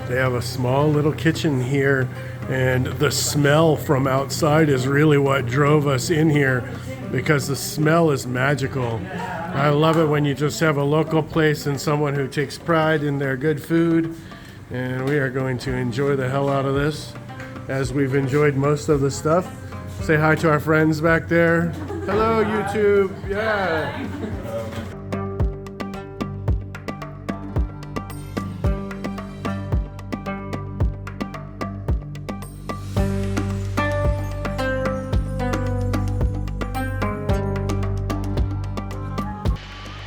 They have a small little kitchen here, and the smell from outside is really what drove us in here, because the smell is magical. I love it when you just have a local place and someone who takes pride in their good food, and we are going to enjoy the hell out of this, as we've enjoyed most of the stuff. Say hi to our friends back there. Hello, YouTube. Yeah.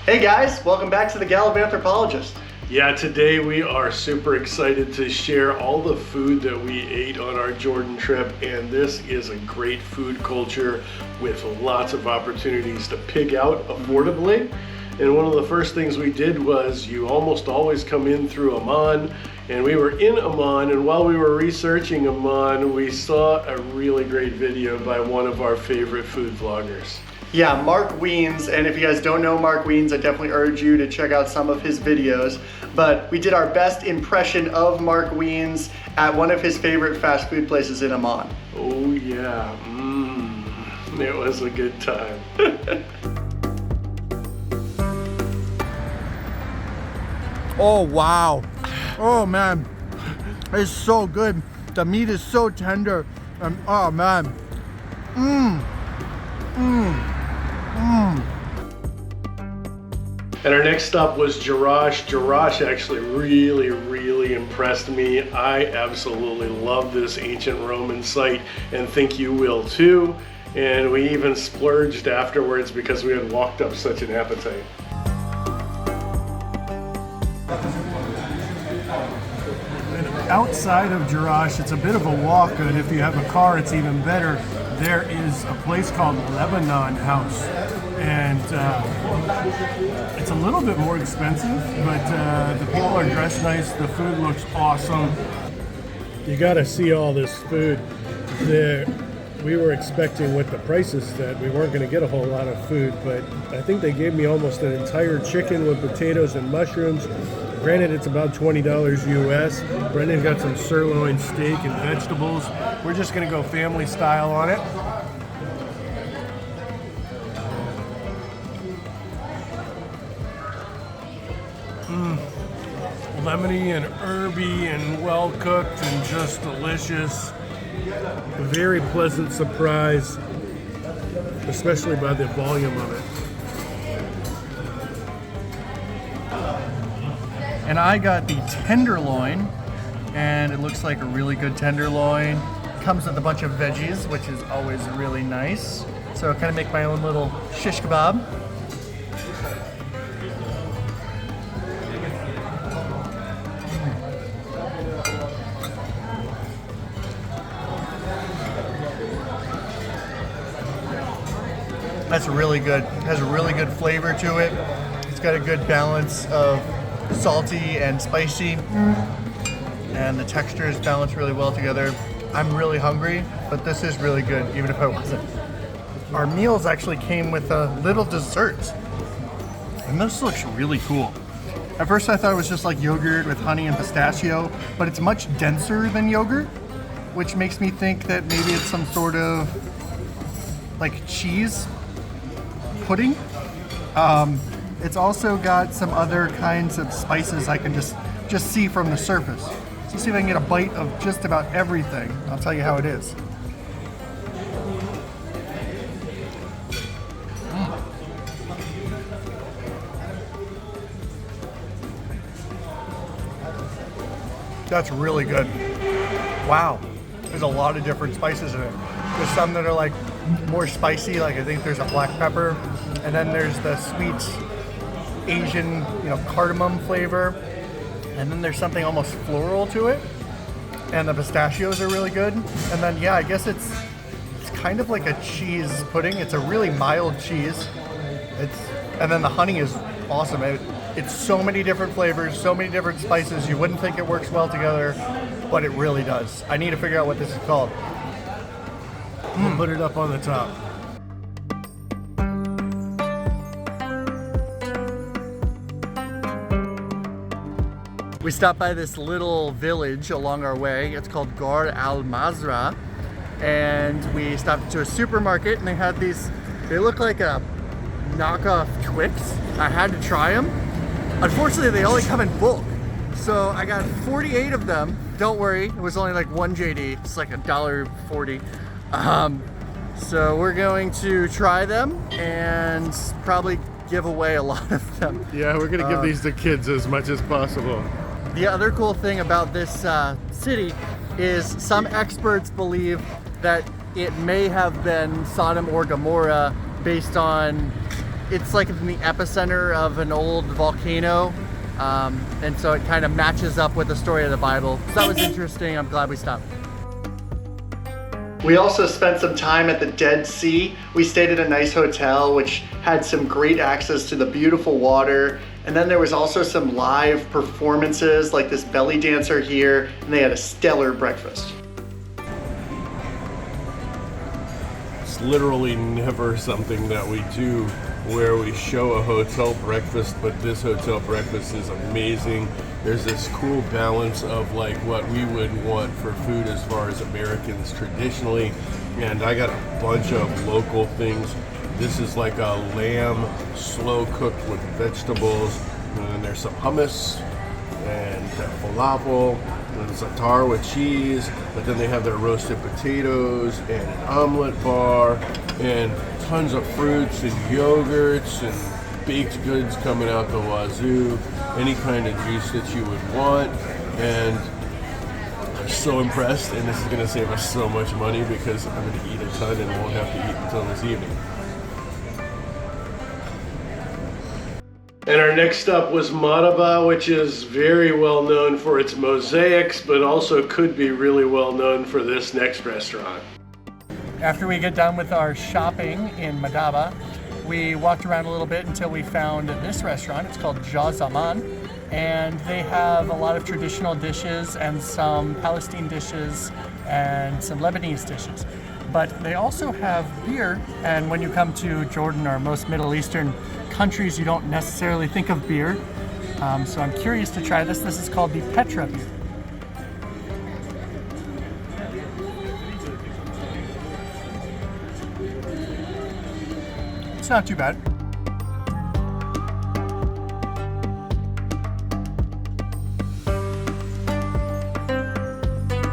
Hey guys, welcome back to the Gallup Anthropologist. Yeah, today we are super excited to share all the food that we ate on our Jordan trip, and this is a great food culture with lots of opportunities to pig out affordably. And one of the first things we did was, you almost always come in through Amman, and we were in Amman, and while we were researching Amman, we saw a really great video by one of our favorite food vloggers. Yeah, Mark Wiens, and if you guys don't know Mark Wiens, I definitely urge you to check out some of his videos. But we did our best impression of Mark Wiens at one of his favorite fast food places in Amman. Oh yeah, it was a good time. Oh wow, oh man, it's so good. The meat is so tender, and oh man, And our next stop was Jerash. Jerash actually really impressed me. I absolutely love this ancient Roman site and think you will too. And we even splurged afterwards because we had walked up such an appetite. Outside of Jerash, it's a bit of a walk, and if you have a car, it's even better. There is a place called Lebanon House, and it's a little bit more expensive, but the people are dressed nice, the food looks awesome. You gotta see all this food. We were expecting with the prices that we weren't gonna get a whole lot of food, but I think they gave me almost an entire chicken with potatoes and mushrooms. Granted, it's about $20 US. Brendan got some sirloin steak and vegetables. We're just gonna go family style on it. Lemony and herby and well cooked and just delicious. A very pleasant surprise, especially by the volume of it. and I got the tenderloin, and it looks like a really good tenderloin. Comes with a bunch of veggies, which is always really nice. So I kind of make my own little shish kebab. That's really good. It has a really good flavor to it. It's got a good balance of salty and spicy, and the texture is balanced really well together. I'm really hungry, but this is really good, even if I wasn't. Our meals actually came with a little dessert, and this looks really cool. At first I thought it was just like yogurt with honey and pistachio, but it's much denser than yogurt, which makes me think that maybe it's some sort of like cheese pudding. It's also got some other kinds of spices I can just see from the surface. So see if I can get a bite of just about everything. I'll tell you how it is. That's really good. Wow. There's a lot of different spices in it. There's some that are like more spicy, like I think there's a black pepper, and then there's the sweet Asian, cardamom flavor, and then there's something almost floral to it, and the pistachios are really good. And then I guess it's kind of like a cheese pudding. It's a really mild cheese. And then the honey is awesome. It's so many different flavors, so many different spices. You wouldn't think it works well together, but it really does. I need to figure out what this is called. We'll put it up on the top. We stopped by this little village along our way. It's called Gar Al Mazra, and we stopped into a supermarket, and they had these. They look like a knockoff Twix. I had to try them. Unfortunately, they only come in bulk, so I got 48 of them. Don't worry, it was only like one JD. It's like $1.40. So we're going to try them and probably give away a lot of them. Yeah, we're gonna give these to kids as much as possible. The other cool thing about this city is some experts believe that it may have been Sodom or Gomorrah based on, it's like in the epicenter of an old volcano. And so it kind of matches up with the story of the Bible. So that was interesting. I'm glad we stopped. We also spent some time at the Dead Sea. We stayed at a nice hotel which had some great access to the beautiful water. And then there was also some live performances like this belly dancer here, and they had a stellar breakfast. It's literally never something that we do where we show a hotel breakfast, but this hotel breakfast is amazing. There's this cool balance of like what we would want for food as far as Americans traditionally, and I got a bunch of local things. This is like a lamb slow cooked with vegetables, and then there's some hummus and falafel and za'atar with cheese, but then they have their roasted potatoes and an omelet bar and tons of fruits and yogurts and baked goods coming out the wazoo, any kind of juice that you would want. And I'm so impressed, and this is going to save us so much money because I'm going to eat a ton and won't have to eat until this evening. And our next stop was Madaba, which is very well known for its mosaics, but also could be really well known for this next restaurant. After we get done with our shopping in Madaba, we walked around a little bit until we found this restaurant. It's called Zaman, and they have a lot of traditional dishes and some Palestinian dishes and some Lebanese dishes. But they also have beer, and when you come to Jordan or most Middle Eastern countries, you don't necessarily think of beer. So I'm curious to try this. This is called the Petra beer. It's not too bad.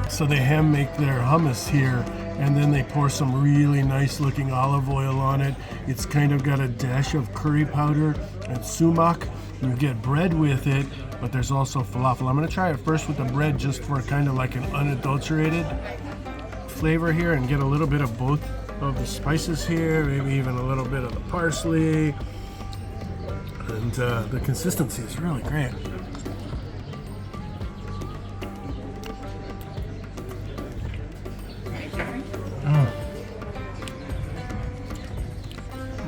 So they hand make their hummus here, and then they pour some really nice looking olive oil on it. It's kind of got a dash of curry powder and sumac. You get bread with it, but there's also falafel. I'm gonna try it first with the bread just for kind of like an unadulterated flavor here and get a little bit of both of the spices here, maybe even a little bit of the parsley. And the consistency is really great.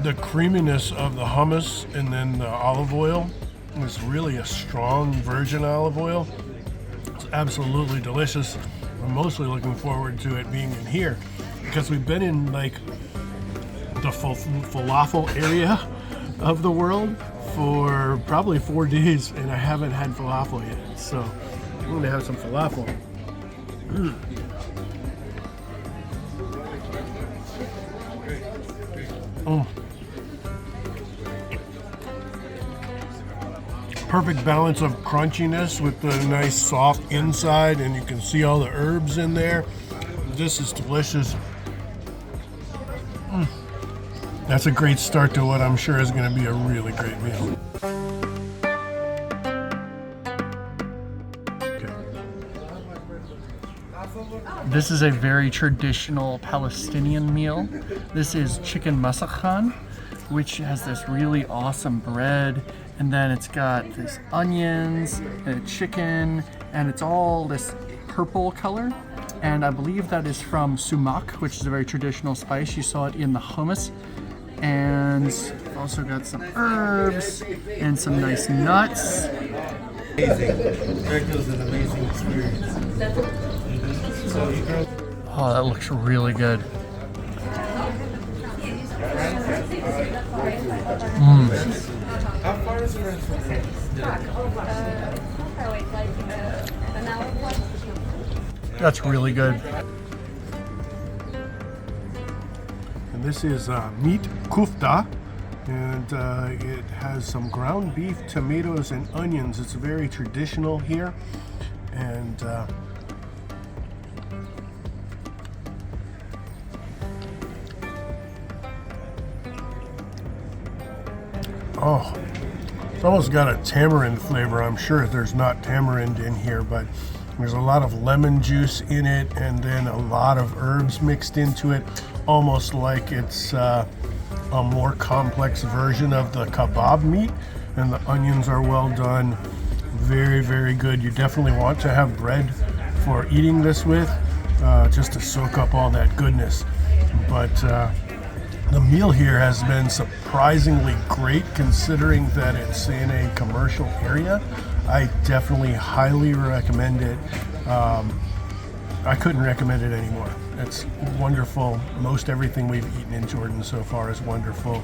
The creaminess of the hummus and then the olive oil is really a strong virgin olive oil. It's absolutely delicious. I'm mostly looking forward to it being in here because we've been in like the falafel area of the world for probably 4 days and I haven't had falafel yet. So I'm gonna have some falafel. Oh. Perfect balance of crunchiness with the nice soft inside, and you can see all the herbs in there. This is delicious. That's a great start to what I'm sure is going to be a really great meal. This is a very traditional Palestinian meal. This is chicken masakhan, which has this really awesome bread, and then it's got these onions and a chicken, and it's all this purple color. And I believe that is from sumac, which is a very traditional spice. You saw it in the hummus. And we've also got some herbs and some nice nuts. Amazing. It was an amazing experience. Oh, that looks really good. How far is France from here? That's really good. And this is meat kufta, and it has some ground beef, tomatoes, and onions. It's very traditional here, and oh, it's almost got a tamarind flavor. I'm sure there's not tamarind in here, but there's a lot of lemon juice in it, and then a lot of herbs mixed into it, almost like it's a more complex version of the kebab meat. And the onions are well done. Very, very good. You definitely want to have bread for eating this with, just to soak up all that goodness. But the meal here has been surprisingly great considering that it's in a commercial area. I definitely highly recommend it. I couldn't recommend it anymore. It's wonderful. Most everything we've eaten in Jordan so far is wonderful,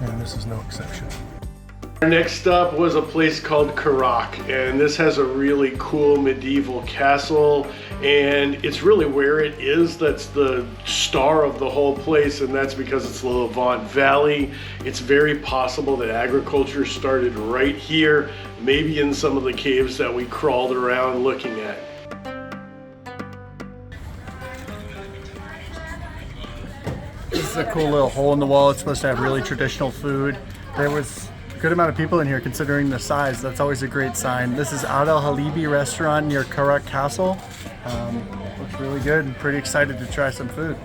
and this is no exception. Our next stop was a place called Karak, and this has a really cool medieval castle, and it's really where it is that's the star of the whole place, and that's because it's the Levant Valley. It's very possible that agriculture started right here, maybe in some of the caves that we crawled around looking at. This is a cool little hole in the wall. It's supposed to have really traditional food. There was a good amount of people in here considering the size. That's always a great sign. This is Adel Halabi restaurant near Karak Castle. Looks really good. I'm pretty excited to try some food.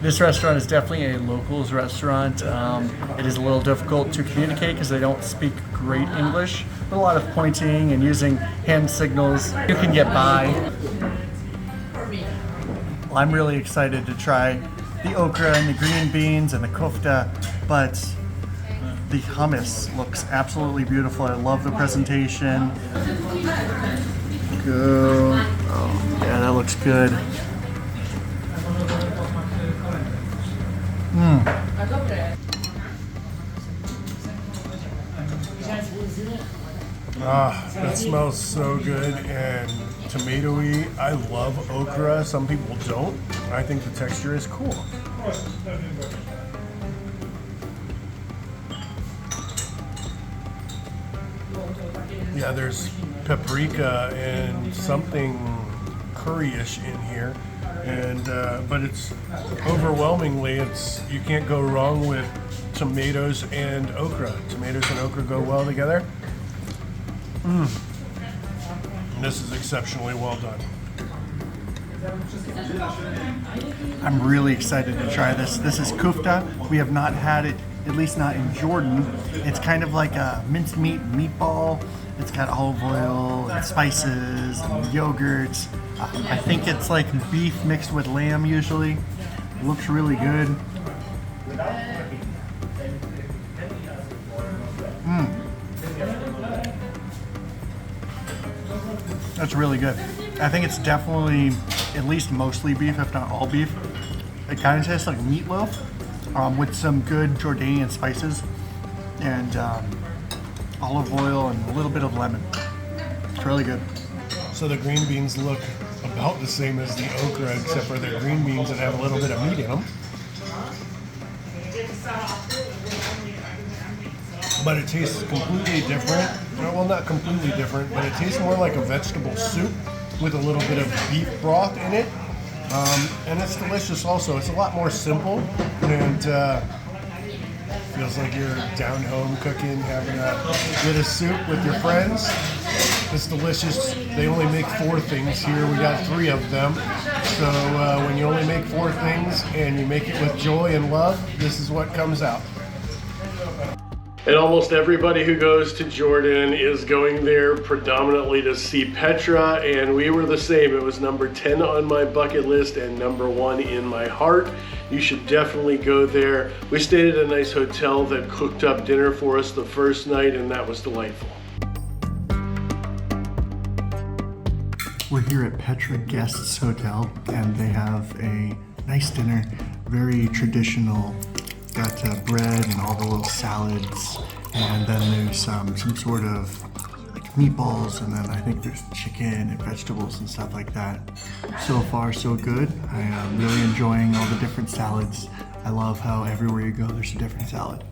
This restaurant is definitely a locals restaurant. It is a little difficult to communicate because they don't speak great English, but a lot of pointing and using hand signals. You can get by. Well, I'm really excited to try the okra and the green beans and the kofta, but the hummus looks absolutely beautiful. I love the presentation. Go. Oh, yeah, that looks good. That smells so good and tomatoey. I love okra. Some people don't. I think the texture is cool. Yeah, there's paprika and something curry-ish in here, and but it's overwhelmingly, you can't go wrong with tomatoes and okra. Tomatoes and okra go well together. This is exceptionally well done. I'm really excited to try this. This is kufta. We have not had it, at least not in Jordan. It's kind of like a minced meat meatball. It's got olive oil and spices and yogurt. I think it's like beef mixed with lamb usually. It looks really good. That's really good. I think it's definitely at least mostly beef, if not all beef. It kind of tastes like meatloaf with some good Jordanian spices and olive oil and a little bit of lemon. It's really good. So the green beans look about the same as the okra, except for they're green beans that have a little bit of meat in them. But it tastes completely different. Well, not completely different, but it tastes more like a vegetable soup with a little bit of beef broth in it. And it's delicious also. It's a lot more simple, and feels like you're down home cooking, having a bit of soup with your friends. It's delicious. They only make 4 things here. We got 3 of them. So when you only make 4 things and you make it with joy and love, this is what comes out. And almost everybody who goes to Jordan is going there predominantly to see Petra, and we were the same. It was number 10 on my bucket list and number 1 in my heart. You should definitely go there. We stayed at a nice hotel that cooked up dinner for us the first night, and that was delightful. We're here at Petra Guests Hotel, and they have a nice dinner, very traditional got bread and all the little salads, and then there's some sort of like meatballs, and then I think there's chicken and vegetables and stuff like that. So far, so good. I am really enjoying all the different salads. I love how everywhere you go, there's a different salad.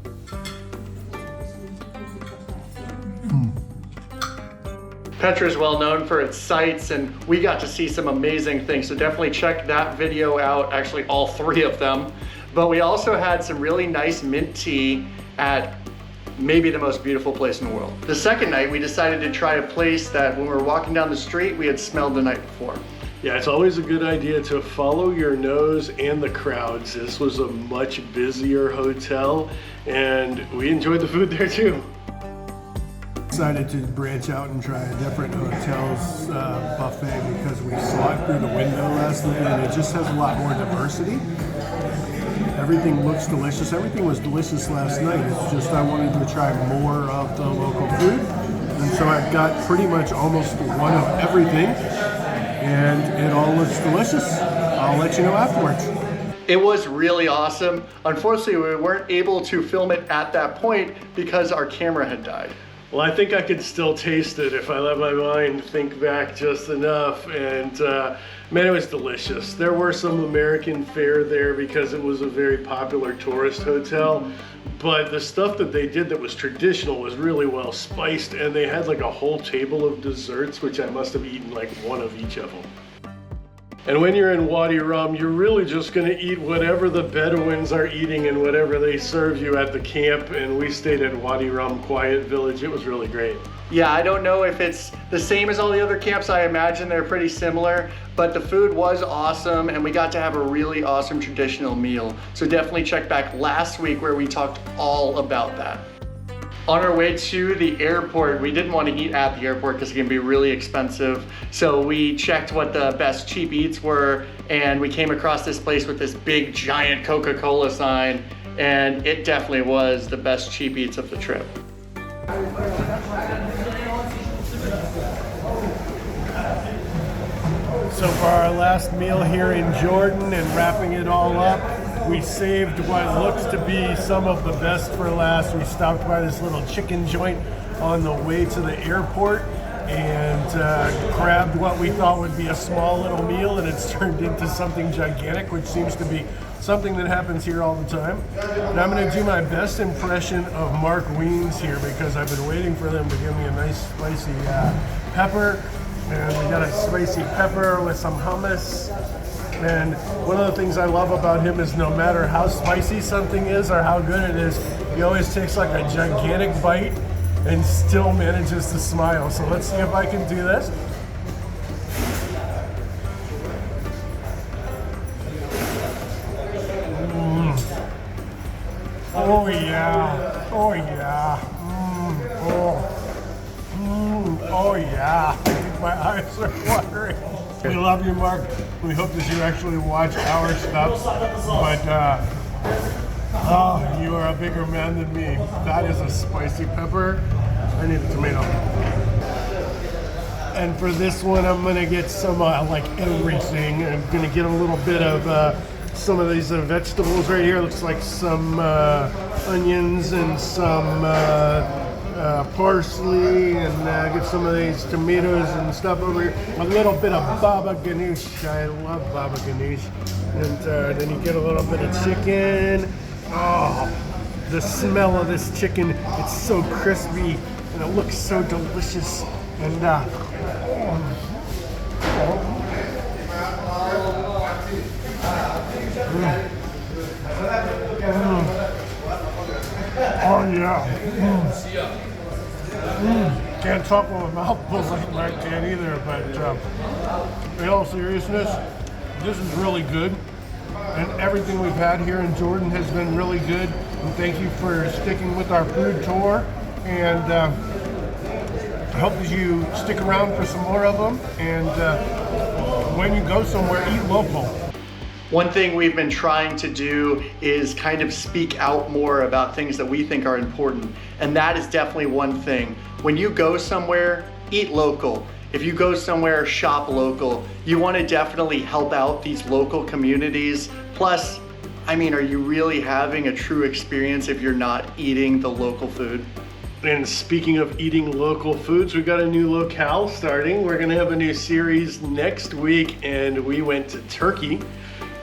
Petra is well known for its sights, and we got to see some amazing things, so definitely check that video out, actually all 3 of them. But we also had some really nice mint tea at maybe the most beautiful place in the world. The second night, we decided to try a place that when we were walking down the street, we had smelled the night before. Yeah, it's always a good idea to follow your nose and the crowds. This was a much busier hotel, and we enjoyed the food there too. Decided to branch out and try a different hotel's buffet because we saw it through the window last night, and it just has a lot more diversity. Everything looks delicious. Everything was delicious last night. It's just I wanted to try more of the local food, and so I've got pretty much almost one of everything, and it all looks delicious. I'll let you know afterwards. It was really awesome. Unfortunately, we weren't able to film it at that point because our camera had died. Well, I think I could still taste it if I let my mind think back just enough, and man, it was delicious. There were some American fare there because it was a very popular tourist hotel, but the stuff that they did that was traditional was really well spiced, and they had like a whole table of desserts, which I must have eaten like one of each of them. And when you're in Wadi Rum, you're really just gonna eat whatever the Bedouins are eating and whatever they serve you at the camp. And we stayed at Wadi Rum Quiet Village. It was really great. Yeah, I don't know if it's the same as all the other camps. I imagine they're pretty similar, but the food was awesome, and we got to have a really awesome traditional meal. So definitely check back last week where we talked all about that. On our way to the airport, we didn't want to eat at the airport because it can be really expensive. So we checked what the best cheap eats were, and we came across this place with this big giant Coca-Cola sign, and it definitely was the best cheap eats of the trip. So for our last meal here in Jordan and wrapping it all up, we saved what looks to be some of the best for last. We stopped by this little chicken joint on the way to the airport and grabbed what we thought would be a small little meal, and it's turned into something gigantic, which seems to be something that happens here all the time. And I'm gonna do my best impression of Mark Wiens here because I've been waiting for them to give me a nice spicy pepper. And we got a spicy pepper with some hummus. And one of the things I love about him is no matter how spicy something is or how good it is, he always takes like a gigantic bite and still manages to smile. So let's see if I can do this. Oh yeah, oh yeah, oh yeah. My eyes are watering. We love you, Mark. We hope that you actually watch our stuff. But, oh, you are a bigger man than me. That is a spicy pepper. I need a tomato. And for this one, I'm gonna get some, like everything. I'm gonna get a little bit of some of these vegetables right here. Looks like some onions and some parsley, and get some of these tomatoes and stuff over here. A little bit of baba ganoush. I love baba ganoush. And then you get a little bit of chicken. Oh, the smell of this chicken. It's so crispy and it looks so delicious. And oh yeah. Can't talk with my mouth full like I can't either, but in all seriousness, this is really good. And everything we've had here in Jordan has been really good. And thank you for sticking with our food tour. And I hope that you stick around for some more of them. And when you go somewhere, eat local. One thing we've been trying to do is kind of speak out more about things that we think are important. And that is definitely one thing. When you go somewhere, eat local. If you go somewhere, shop local. You want to definitely help out these local communities. Plus, I mean, are you really having a true experience if you're not eating the local food? And speaking of eating local foods, we've got a new locale starting. We're gonna have a new series next week, and we went to Turkey,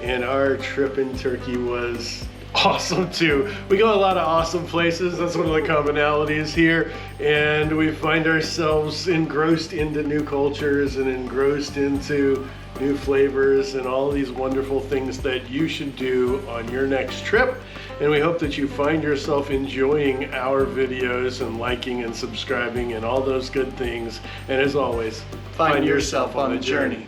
and our trip in Turkey was awesome too. We go a lot of awesome places. That's one of the commonalities here, and we find ourselves engrossed into new cultures and engrossed into new flavors and all these wonderful things that you should do on your next trip. And we hope that you find yourself enjoying our videos and liking and subscribing and all those good things. And as always, Find yourself on the journey.